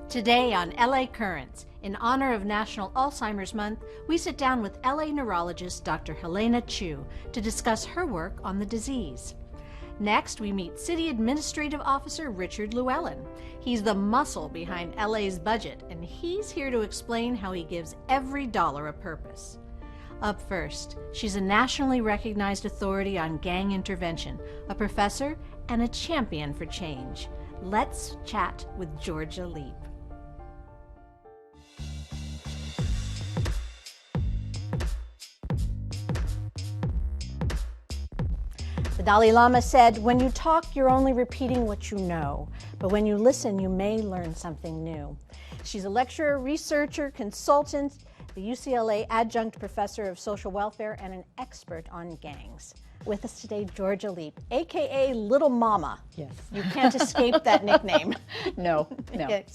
Today on LA Currents, in honor of National Alzheimer's Month, we sit down with LA neurologist Dr. Helena Chui to discuss her work on the disease. Next, we meet City Administrative Officer Richard Llewellyn. He's the muscle behind LA's budget, and he's here to explain how he gives every dollar a purpose. Up first, she's a nationally recognized authority on gang intervention, a professor, and a champion for change. Let's chat with Jorja Leap. The Dalai Lama said, "When you talk, you're only repeating what you know, but when you listen, you may learn something new." She's a lecturer, researcher, consultant, the UCLA adjunct professor of social welfare, and an expert on gangs. With us today, Jorja Leap, aka Little Mama. Yes. You can't escape that nickname. No.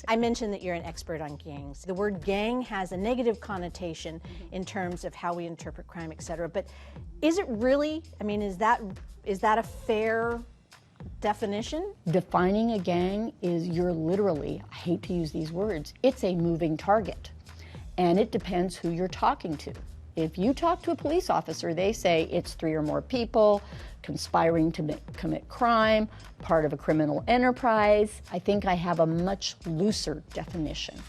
I mentioned that you're an expert on gangs. The word gang has a negative connotation in terms of how we interpret crime, etc. But is it really, is that a fair definition? Defining a gang is you're literally, I hate to use these words, it's a moving target. And it depends who you're talking to. If you talk to a police officer, they say it's 3 or more people, conspiring to commit crime, part of a criminal enterprise. I think I have a much looser definition.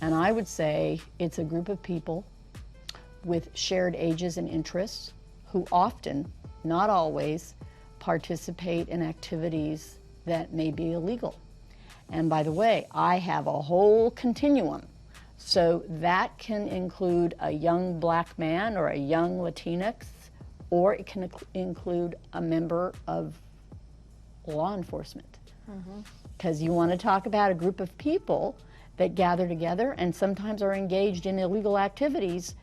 And I would say it's a group of people with shared ages and interests who often, not always, participate in activities that may be illegal. And by the way, I have a whole continuum. So that can include a young black man or a young Latinx, or it can include a member of law enforcement. Because you want to talk about a group of people that gather together and sometimes are engaged in illegal activities,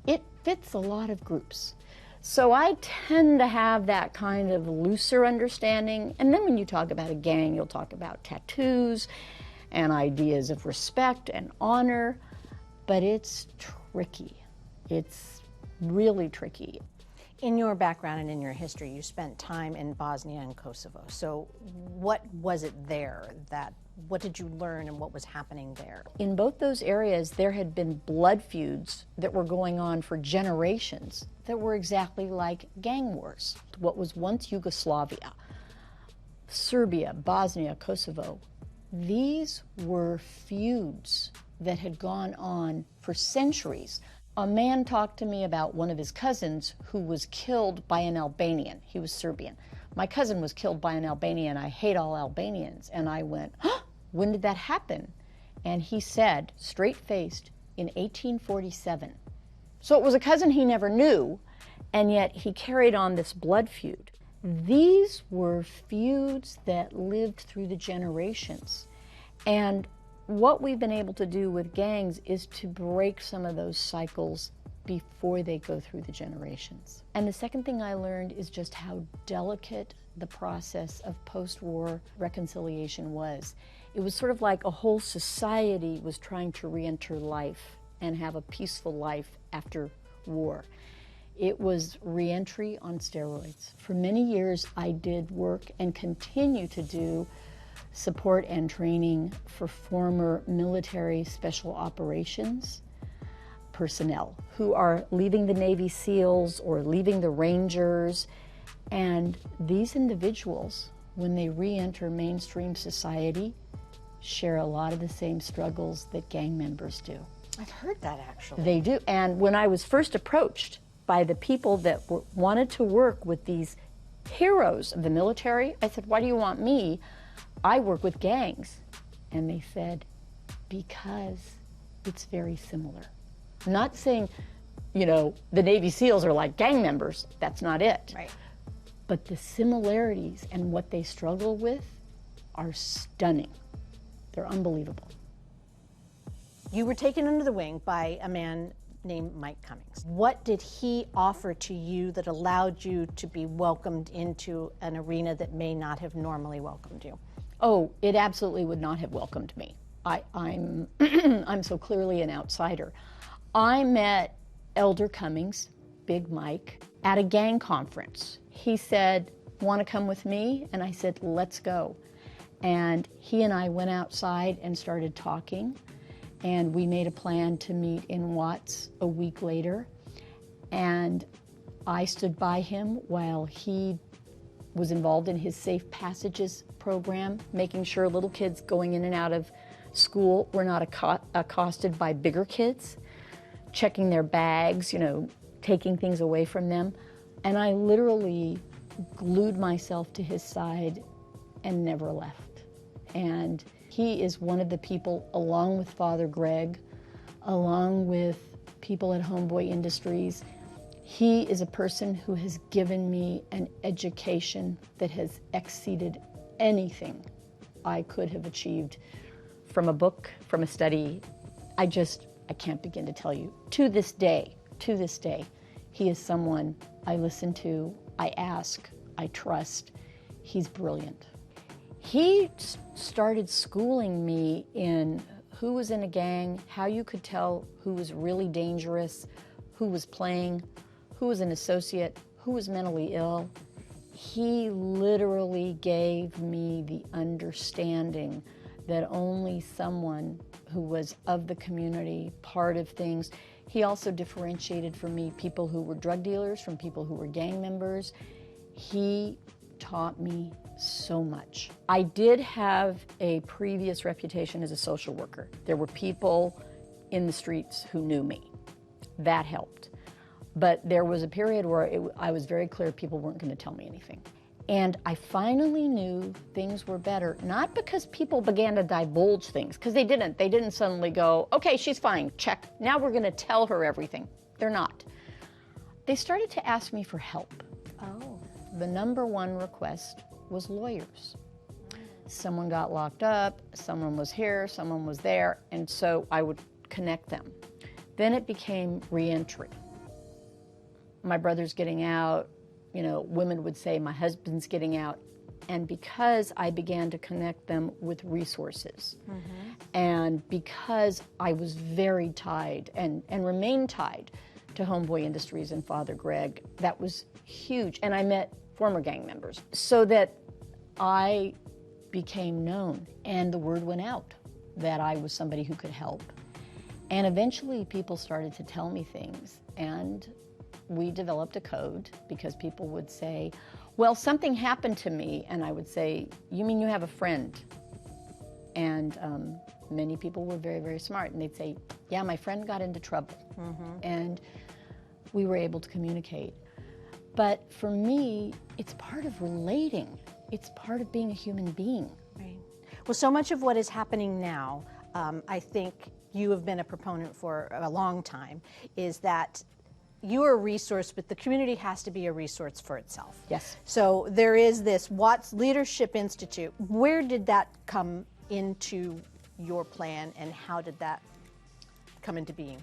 it fits a lot of groups. So I tend to have that kind of looser understanding. And then when you talk about a gang, you'll talk about tattoos and ideas of respect and honor. But it's tricky. It's really tricky. In your background and in your history, you spent time in Bosnia and Kosovo. So what was it there what did you learn and what was happening there? In both those areas, there had been blood feuds that were going on for generations that were exactly like gang wars. What was once Yugoslavia, Serbia, Bosnia, Kosovo, these were feuds that had gone on for centuries. A man talked to me about one of his cousins who was killed by an Albanian. He was Serbian. My cousin was killed by an Albanian. I hate all Albanians. And I went, when did that happen? And he said, straight-faced, in 1847. So it was a cousin he never knew, and yet he carried on this blood feud. These were feuds that lived through the generations. And what we've been able to do with gangs is to break some of those cycles before they go through the generations. And the second thing I learned is just how delicate the process of post-war reconciliation was. It was sort of like a whole society was trying to re-enter life and have a peaceful life after war. It was re-entry on steroids. For many years, I did work and continue to do support and training for former military special operations personnel who are leaving the Navy SEALs or leaving the Rangers. And these individuals, when they re-enter mainstream society, share a lot of the same struggles that gang members do. I've heard that, actually. They do. And when I was first approached by the people that wanted to work with these heroes of the military, I said, "Why do you want me? I work with gangs." And they said, "Because it's very similar." I'm not saying, the Navy SEALs are like gang members. That's not it. Right. But the similarities and what they struggle with are stunning. They're unbelievable. You were taken under the wing by a man named Mike Cummings. What did he offer to you that allowed you to be welcomed into an arena that may not have normally welcomed you? Oh, it absolutely would not have welcomed me. I'm I'm so clearly an outsider. I met Elder Cummings, Big Mike, at a gang conference. He said, "Want to come with me?" And I said, "Let's go." And he and I went outside and started talking, and we made a plan to meet in Watts a week later. And I stood by him while he was involved in his Safe Passages program, making sure little kids going in and out of school were not accosted by bigger kids, checking their bags, taking things away from them. And I literally glued myself to his side and never left. And he is one of the people, along with Father Greg, along with people at Homeboy Industries, he is a person who has given me an education that has exceeded anything I could have achieved from a book, from a study. I can't begin to tell you. To this day, he is someone I listen to, I ask, I trust. He's brilliant. He started schooling me in who was in a gang, how you could tell who was really dangerous, who was playing, who was an associate, who was mentally ill. He literally gave me the understanding that only someone who was of the community, part of things. He also differentiated for me people who were drug dealers from people who were gang members. He taught me so much. I did have a previous reputation as a social worker. There were people in the streets who knew me. That helped. But there was a period where I was very clear people weren't going to tell me anything. And I finally knew things were better, not because people began to divulge things, because they didn't. They didn't suddenly go, okay, she's fine, check. Now we're going to tell her everything. They're not. They started to ask me for help. Oh. The number one request was lawyers. Someone got locked up, someone was here, someone was there, and so I would connect them. Then it became reentry. My brother's getting out, women would say my husband's getting out. And because I began to connect them with resources, and because I was very tied and remain tied to Homeboy Industries and Father Greg, that was huge. And I met former gang members so that I became known, and the word went out that I was somebody who could help. And eventually people started to tell me things, and we developed a code because people would say, well, something happened to me, and I would say, you mean you have a friend? And many people were very, very smart, and they'd say, yeah, my friend got into trouble. And we were able to communicate. But for me, it's part of relating. It's part of being a human being. Right. Well, so much of what is happening now, I think you have been a proponent for a long time, is that you're a resource, but the community has to be a resource for itself. Yes. So there is this Watts Leadership Institute. Where did that come into your plan, and how did that come into being?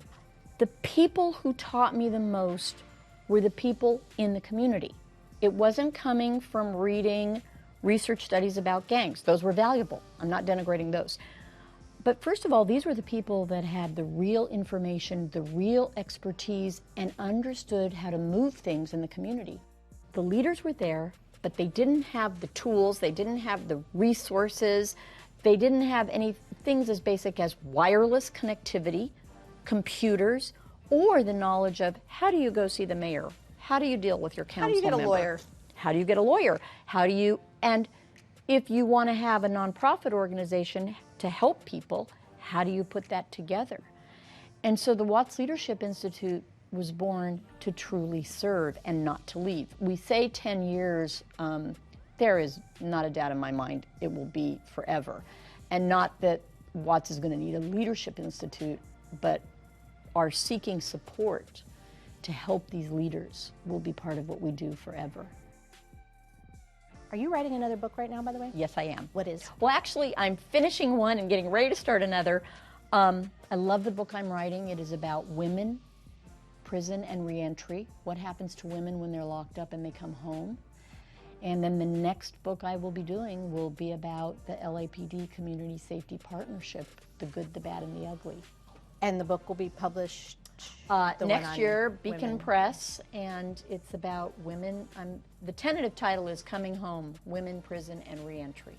The people who taught me the most were the people in the community. It wasn't coming from reading research studies about gangs. Those were valuable. I'm not denigrating those. But first of all, these were the people that had the real information, the real expertise, and understood how to move things in the community. The leaders were there, but they didn't have the tools, they didn't have the resources, they didn't have any things as basic as wireless connectivity, computers, or the knowledge of how do you go see the mayor? How do you deal with your council member? How do you get a lawyer? How do you get a lawyer? And if you want to have a nonprofit organization to help people, how do you put that together? And so the Watts Leadership Institute was born to truly serve and not to leave. We say 10 years, there is not a doubt in my mind it will be forever. And not that Watts is going to need a leadership institute, but our seeking support to help these leaders will be part of what we do forever. Are you writing another book right now, by the way? Yes, I am. What is? Well, actually, I'm finishing one and getting ready to start another. I love the book I'm writing. It is about women, prison, and reentry. What happens to women when they're locked up and they come home. And then the next book I will be doing will be about the LAPD Community Safety Partnership, the good, the bad, and the ugly. And the book will be published next year, Beacon women. Press, and it's about women. The tentative title is Coming Home, Women, Prison, and Reentry.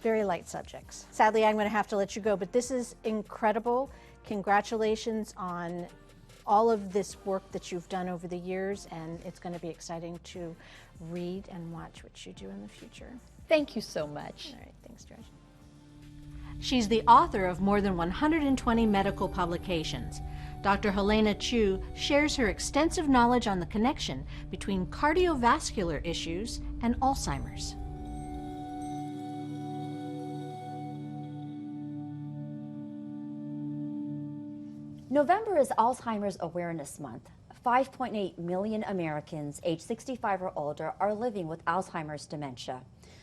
very light subjects. Sadly, I'm going to have to let you go, but this is incredible. Congratulations on all of this work that you've done over the years, and it's going to be exciting to read and watch what you do in the future. Thank you so much. All right, thanks, George. She's the author of more than 120 medical publications. Dr. Helena Chui shares her extensive knowledge on the connection between cardiovascular issues and Alzheimer's. November is Alzheimer's Awareness Month. 5.8 million Americans aged 65 or older are living with Alzheimer's dementia.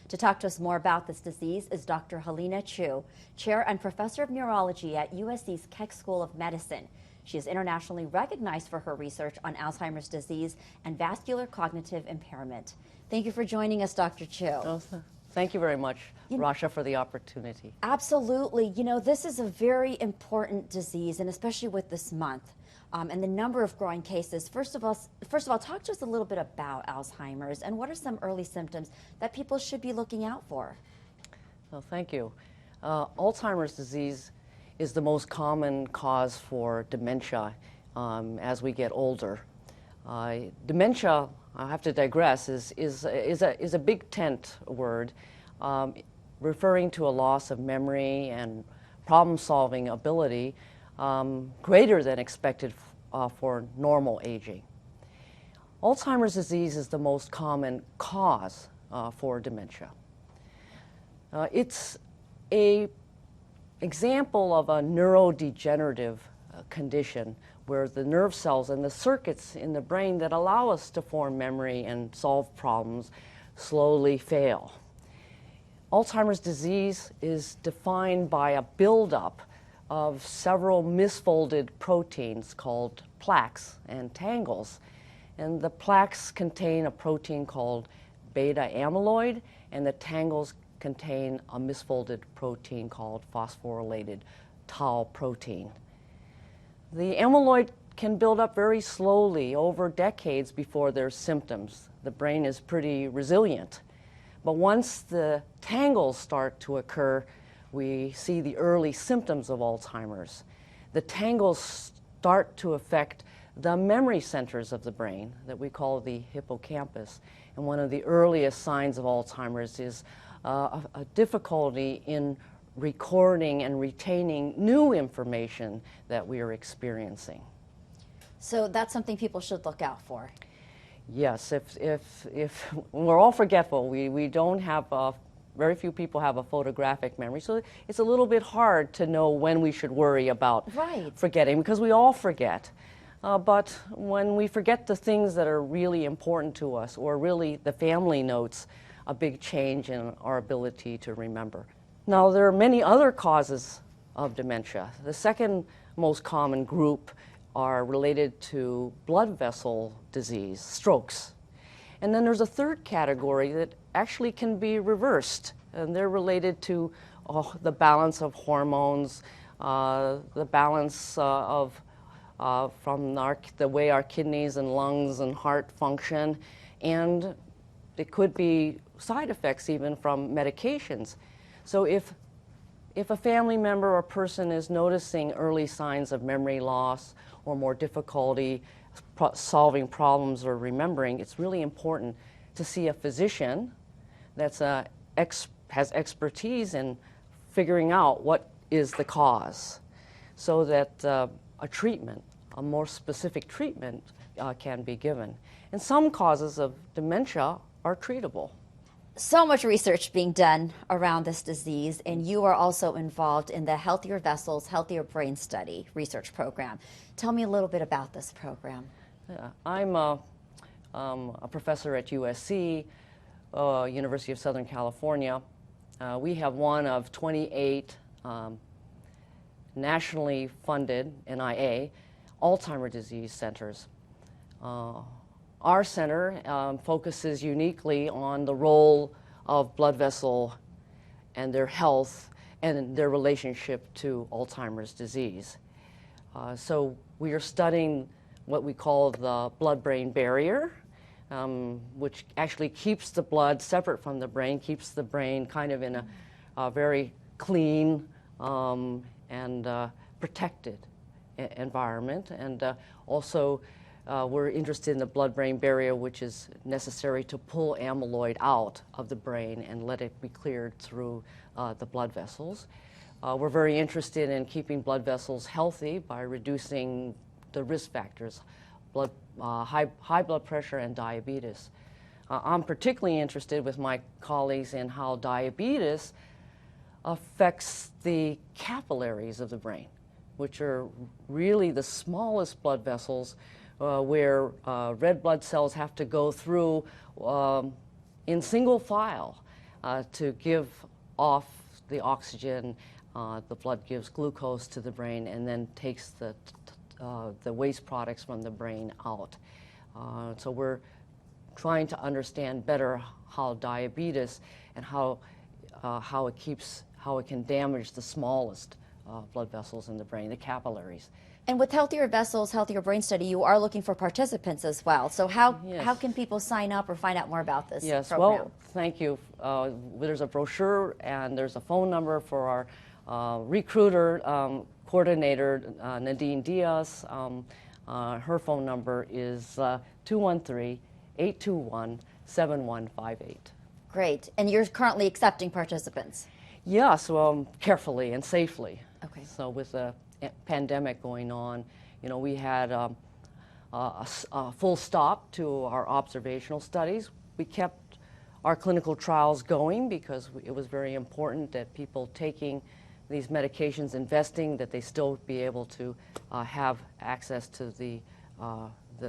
To talk to us more about this disease is Dr. Helena Chui, Chair and Professor of Neurology at USC's Keck School of Medicine. She is internationally recognized for her research on Alzheimer's disease and vascular cognitive impairment. Thank you for joining us, Dr. Chui. Thank you very much, Rasha, for the opportunity. Absolutely. You know, this is a very important disease, and especially with this month and the number of growing cases. First of all, talk to us a little bit about Alzheimer's and what are some early symptoms that people should be looking out for? Well, thank you. Alzheimer's disease is the most common cause for dementia as we get older. Dementia, I have to digress, is a big tent word referring to a loss of memory and problem-solving ability greater than expected for normal aging. Alzheimer's disease is the most common cause for dementia. It's an example of a neurodegenerative condition where the nerve cells and the circuits in the brain that allow us to form memory and solve problems slowly fail. Alzheimer's disease is defined by a buildup of several misfolded proteins called plaques and tangles. And the plaques contain a protein called beta amyloid, and the tangles contain a misfolded protein called phosphorylated tau protein. The amyloid can build up very slowly over decades before there's symptoms. The brain is pretty resilient. But once the tangles start to occur, we see the early symptoms of Alzheimer's. The tangles start to affect the memory centers of the brain that we call the hippocampus. And one of the earliest signs of Alzheimer's is a difficulty in recording and retaining new information that we are experiencing. So that's something people should look out for. Yes, if we're all forgetful, we don't have, very few people have a photographic memory, so it's a little bit hard to know when we should worry about forgetting, because we all forget. But when we forget the things that are really important to us, or really the family notes a big change in our ability to remember. Now, there are many other causes of dementia. The second most common group are related to blood vessel disease, strokes. And then there's a third category that actually can be reversed, and they're related to the balance of hormones, the balance from the way our kidneys and lungs and heart function, and it could be side effects even from medications. So if a family member or person is noticing early signs of memory loss or more difficulty solving problems or remembering, it's really important to see a physician that's has expertise in figuring out what is the cause, so that a more specific treatment can be given. And some causes of dementia are treatable. So much research being done around this disease, and you are also involved in the Healthier Vessels, Healthier Brain Study research program. Tell me a little bit about this program. Yeah, I'm a professor at USC, University of Southern California. We have one of 28 nationally funded NIA Alzheimer's disease centers. Our center focuses uniquely on the role of blood vessel and their health and their relationship to Alzheimer's disease. So we are studying what we call the blood-brain barrier, which actually keeps the blood separate from the brain, keeps the brain kind of in very clean and protected environment. And also we're interested in the blood-brain barrier, which is necessary to pull amyloid out of the brain and let it be cleared through the blood vessels. We're very interested in keeping blood vessels healthy by reducing the risk factors, high blood pressure and diabetes. I'm particularly interested with my colleagues in how diabetes affects the capillaries of the brain, which are really the smallest blood vessels where red blood cells have to go through in single file to give off the oxygen. The blood gives glucose to the brain and then takes the waste products from the brain out. So we're trying to understand better how diabetes and how it can damage the smallest blood vessels in the brain, the capillaries. And with Healthier Vessels, Healthier Brain Study, you are looking for participants as well. So how can people sign up or find out more about this program? Well, thank you. There's a brochure and there's a phone number for our recruiter, coordinator, Nadine Diaz. Her phone number is 213-821-7158. Great. And you're currently accepting participants? Yes, carefully and safely. Okay. So with the pandemic going on, you know, we had a full stop to our observational studies. We kept our clinical trials going because it was very important that people taking these medications, investing, that they still be able to have access to the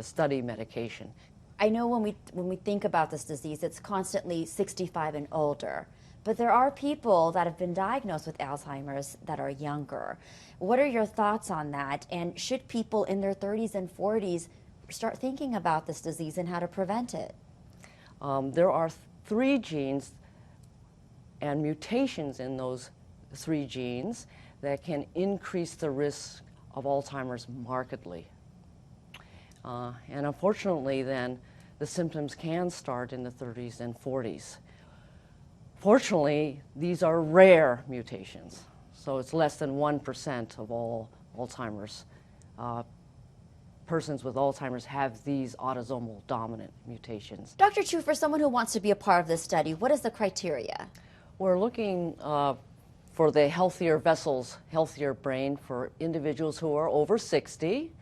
study medication. I know when we think about this disease, it's constantly 65 and older. But there are people that have been diagnosed with Alzheimer's that are younger. What are your thoughts on that? And should people in their 30s and 40s start thinking about this disease and how to prevent it? There are 3 genes and mutations in those 3 genes that can increase the risk of Alzheimer's markedly. And unfortunately then, the symptoms can start in the 30s and 40s. Fortunately, these are rare mutations, so it's less than 1% of all Alzheimer's. Persons with Alzheimer's have these autosomal dominant mutations. Dr. Chui, for someone who wants to be a part of this study, what is the criteria? We're looking for the healthier vessels, healthier brain for individuals who are over 60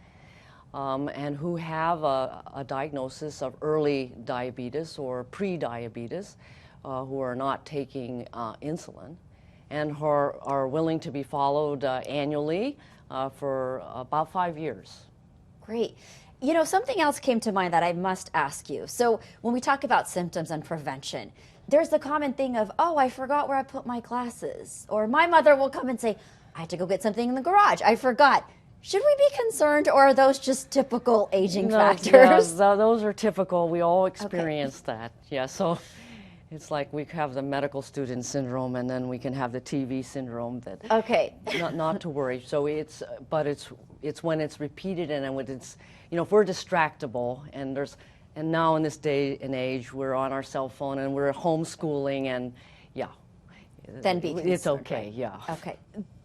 and who have a diagnosis of early diabetes or pre-diabetes. Who are not taking insulin and who are willing to be followed annually for about 5 years. Great. You know, something else came to mind that I must ask you. So when we talk about symptoms and prevention, there's the common thing of, oh, I forgot where I put my glasses. Or my mother will come and say, I had to go get something in the garage. I forgot. Should we be concerned, or are those just typical aging factors? Yeah, those are typical. We all experience that. Yeah, so it's like we have the medical student syndrome, and then we can have the TV syndrome. That not to worry. So it's when it's repeated and when it's, you know, if we're distractible and now in this day and age we're on our cell phone and we're homeschooling and then be concerned, it's okay. Right? Yeah. Okay.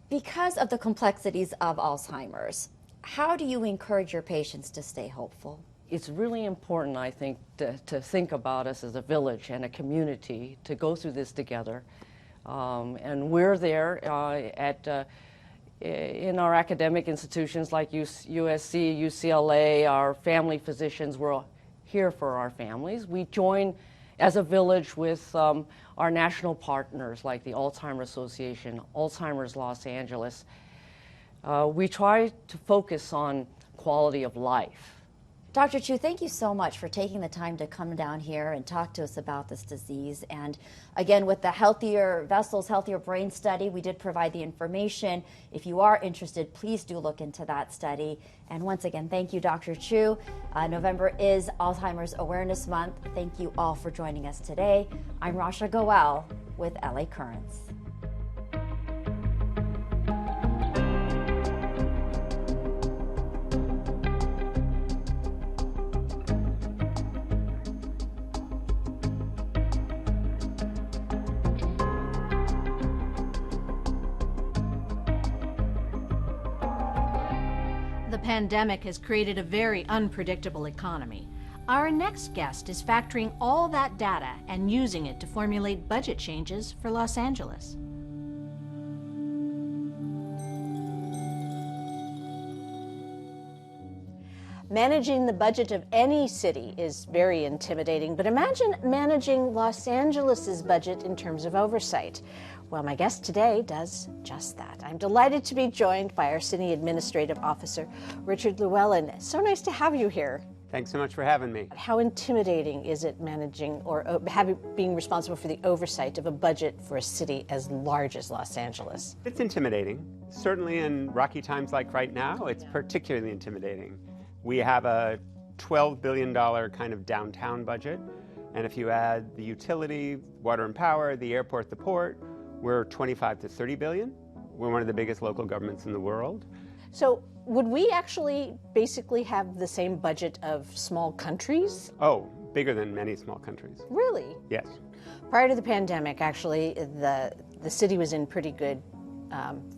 Because of the complexities of Alzheimer's, how do you encourage your patients to stay hopeful? It's really important, I think, to think about us as a village and a community to go through this together. And we're there in our academic institutions like USC, UCLA, our family physicians, we're here for our families. We join as a village with our national partners like the Alzheimer's Association, Alzheimer's Los Angeles. We try to focus on quality of life. Dr. Chui, thank you so much for taking the time to come down here and talk to us about this disease. And again, with the Healthier Vessels, Healthier Brain Study, we did provide the information. If you are interested, please do look into that study. And once again, thank you, Dr. Chui. November is Alzheimer's Awareness Month. Thank you all for joining us today. I'm Rasha Llewell with LA Currents. pandemic has created a very unpredictable economy. Our next guest is factoring all that data and using it to formulate budget changes for Los Angeles. Managing the budget of any city is very intimidating, but imagine managing Los Angeles's budget in terms of oversight. Well, my guest today does just that. I'm delighted to be joined by our City Administrative Officer, Richard Llewellyn. So nice to have you here. Thanks so much for having me. How intimidating is it managing or being responsible for the oversight of a budget for a city as large as Los Angeles? It's intimidating. Certainly in rocky times like right now, it's particularly intimidating. We have a $12 billion kind of downtown budget, and if you add the utility, water and power, the airport, the port, we're 25 to 30 billion. We're one of the biggest local governments in the world. So would we actually basically have the same budget of small countries? Oh, bigger than many small countries. Really? Yes. Prior to the pandemic, actually, the city was in pretty good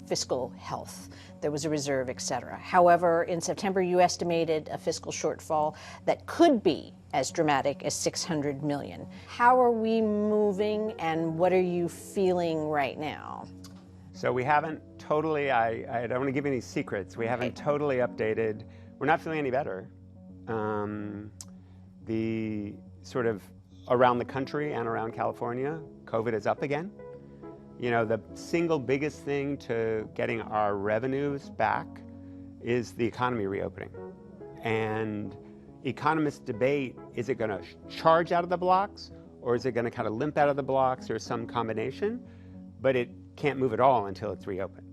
fiscal health. There was a reserve, et cetera. However, in September, you estimated a fiscal shortfall that could be as dramatic as $600 million. How are we moving, and what are you feeling right now? So we haven't totally, I don't want to give any secrets, we haven't totally updated. We're not feeling any better. The sort of around the country and around California, COVID is up again. You know, the single biggest thing to getting our revenues back is the economy reopening. And economists debate, is it going to charge out of the blocks, or is it going to kind of limp out of the blocks, or some combination? But it can't move at all until it's reopened,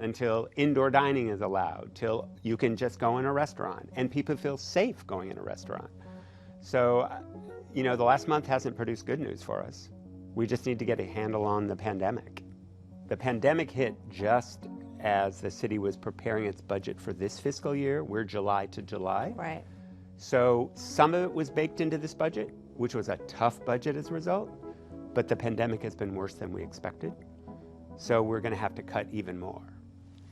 until indoor dining is allowed, till you can just go in a restaurant, and people feel safe going in a restaurant. So, you know, the last month hasn't produced good news for us. We just need to get a handle on the pandemic. The pandemic hit just as the city was preparing its budget for this fiscal year. We're July to July. Right. So some of it was baked into this budget, which was a tough budget as a result, but the pandemic has been worse than we expected. So we're going to have to cut even more.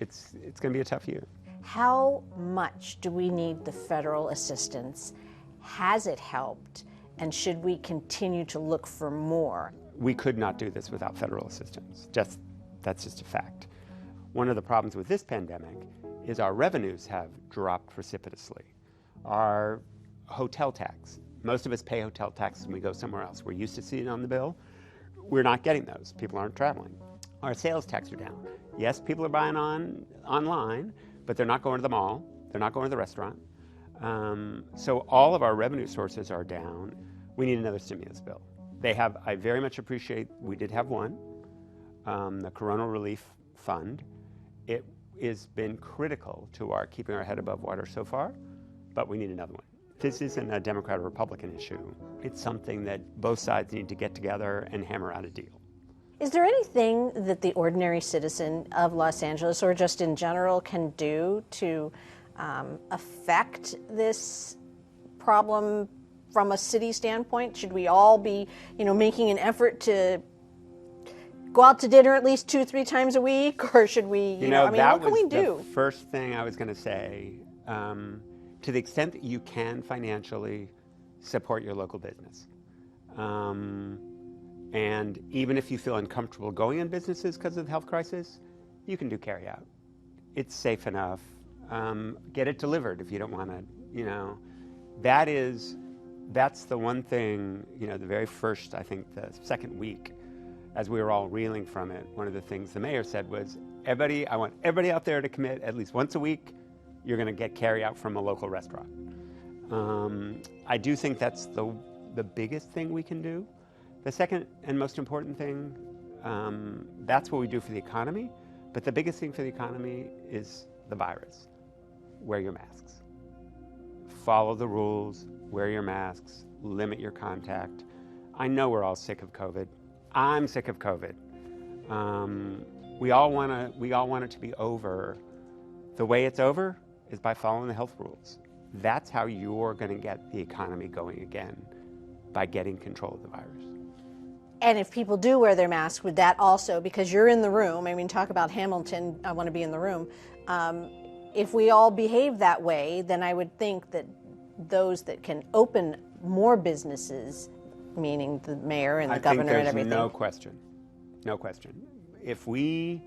It's going to be a tough year. How much do we need the federal assistance? Has it helped? And should we continue to look for more? We could not do this without federal assistance. That's just a fact. One of the problems with this pandemic is our revenues have dropped precipitously. Our hotel tax, most of us pay hotel taxes when we go somewhere else. We're used to seeing it on the bill. We're not getting those. People aren't traveling. Our sales tax are down. Yes, people are buying online, but they're not going to the mall. They're not going to the restaurant. So all of our revenue sources are down. We need another stimulus bill. I very much appreciate, we did have one, the Corona Relief Fund. It has been critical to our keeping our head above water so far, but we need another one. This isn't a Democrat or Republican issue. It's something that both sides need to get together and hammer out a deal. Is there anything that the ordinary citizen of Los Angeles, or just in general, can do to affect this problem from a city standpoint? Should we all be, making an effort to go out to dinner at least 2-3 times a week, or should we, what can we do? That was the first thing I was going to say. To the extent that you can financially support your local business. And even if you feel uncomfortable going in businesses because of the health crisis, you can do carry out. It's safe enough. Get it delivered if you don't want to, that's the one thing, the very first, I think the second week, as we were all reeling from it, one of the things the mayor said was, I want everybody out there to commit at least once a week, you're going to get carry out from a local restaurant. I do think that's the biggest thing we can do. The second and most important thing, that's what we do for the economy, but the biggest thing for the economy is the virus. Wear your masks. Follow the rules, wear your masks, limit your contact. I know we're all sick of COVID. I'm sick of COVID. We all want it to be over. The way it's over is by following the health rules. That's how you're going to get the economy going again, by getting control of the virus. And if people do wear their masks, would that also, because you're in the room, talk about Hamilton, I want to be in the room, if we all behave that way, then I would think that those that can open more businesses, meaning the mayor and the governor and everything. No question. No question. If we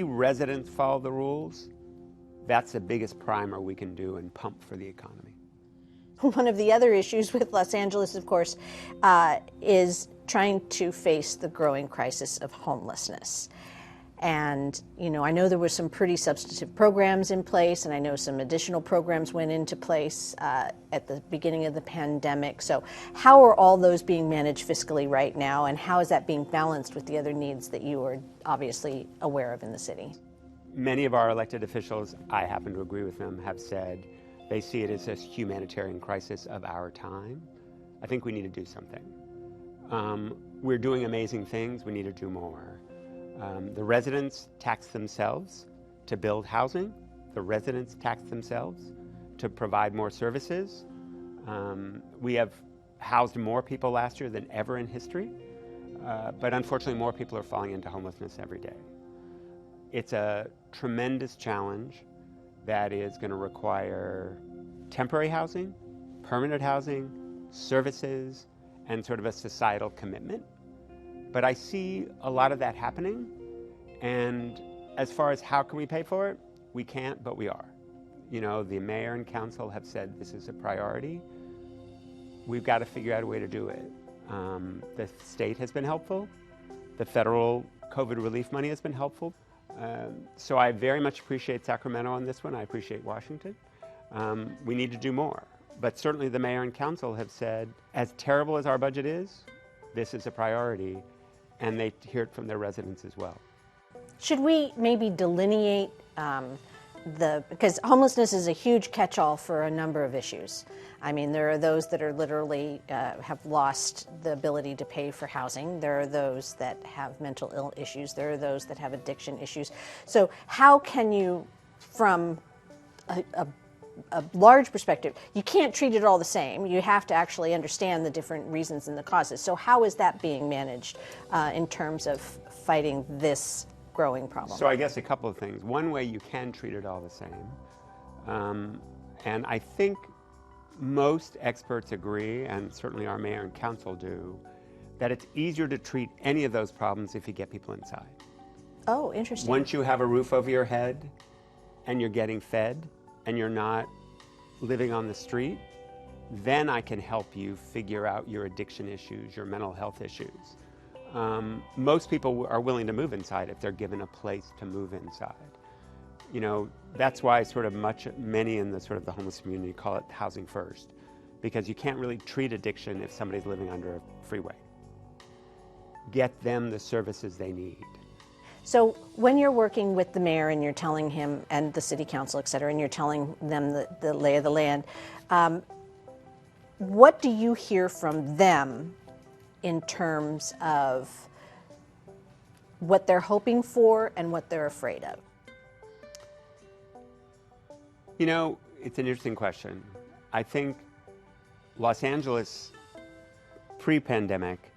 residents follow the rules, that's the biggest primer we can do and pump for the economy. One of the other issues with Los Angeles, of course, is trying to face the growing crisis of homelessness. And, you know, I know there were some pretty substantive programs in place, and I know some additional programs went into place at the beginning of the pandemic. So how are all those being managed fiscally right now, and how is that being balanced with the other needs that you are obviously aware of in the city? Many of our elected officials, I happen to agree with them, have said they see it as a humanitarian crisis of our time. I think we need to do something. We're doing amazing things. We need to do more. The residents tax themselves to build housing. The residents tax themselves to provide more services. We have housed more people last year than ever in history, but unfortunately more people are falling into homelessness every day. It's a tremendous challenge that is going to require temporary housing, permanent housing, services, and sort of a societal commitment. But I see a lot of that happening, and as far as how can we pay for it, we can't, but we are. You know, the mayor and council have said this is a priority. We've got to figure out a way to do it. The state has been helpful. The federal COVID relief money has been helpful. So I very much appreciate Sacramento on this one. I appreciate Washington. We need to do more. But certainly the mayor and council have said, as terrible as our budget is, this is a priority, and they hear it from their residents as well. Should we maybe delineate because homelessness is a huge catch-all for a number of issues. I mean, there are those that are literally have lost the ability to pay for housing. There are those that have mental ill issues. There are those that have addiction issues. So how can you, from a large perspective, you can't treat it all the same. You have to actually understand the different reasons and the causes. So how is that being managed in terms of fighting this growing problem? So I guess a couple of things. One way you can treat it all the same. And I think most experts agree, and certainly our mayor and council do, that it's easier to treat any of those problems if you get people inside. Oh, interesting. Once you have a roof over your head and you're getting fed and you're not living on the street, then I can help you figure out your addiction issues, your mental health issues. Most people are willing to move inside if they're given a place to move inside. You know, that's why many in the sort of the homeless community call it housing first, because you can't really treat addiction if somebody's living under a freeway. Get them the services they need. So when you're working with the mayor and you're telling him, and the city council, et cetera, and you're telling them the lay of the land, what do you hear from them in terms of what they're hoping for and what they're afraid of? You know, it's an interesting question. I think Los Angeles pre-pandemic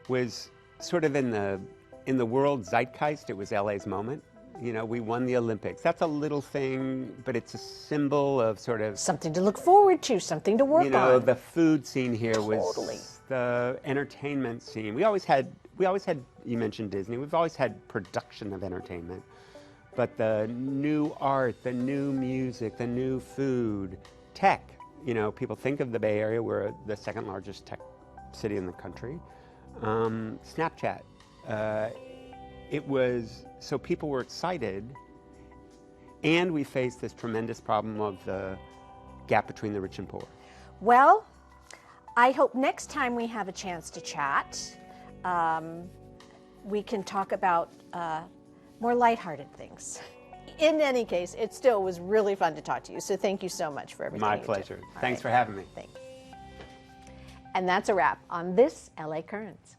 was sort of in the world zeitgeist. It was LA's moment. You know, we won the Olympics. That's a little thing, but it's a symbol of sort of something to look forward to, something to work on. You know, the food scene here Totally. was the entertainment scene. We always had, you mentioned Disney, we've always had production of entertainment. But the new art, the new music, the new food, tech, you know, people think of the Bay Area, we're the second largest tech city in the country. Snapchat. So people were excited, and we faced this tremendous problem of the gap between the rich and poor. Well, I hope next time we have a chance to chat, we can talk about more lighthearted things. In any case, it still was really fun to talk to you, so thank you so much for everything. My pleasure. Thanks for having me. Thanks. And that's a wrap on this LA Currents.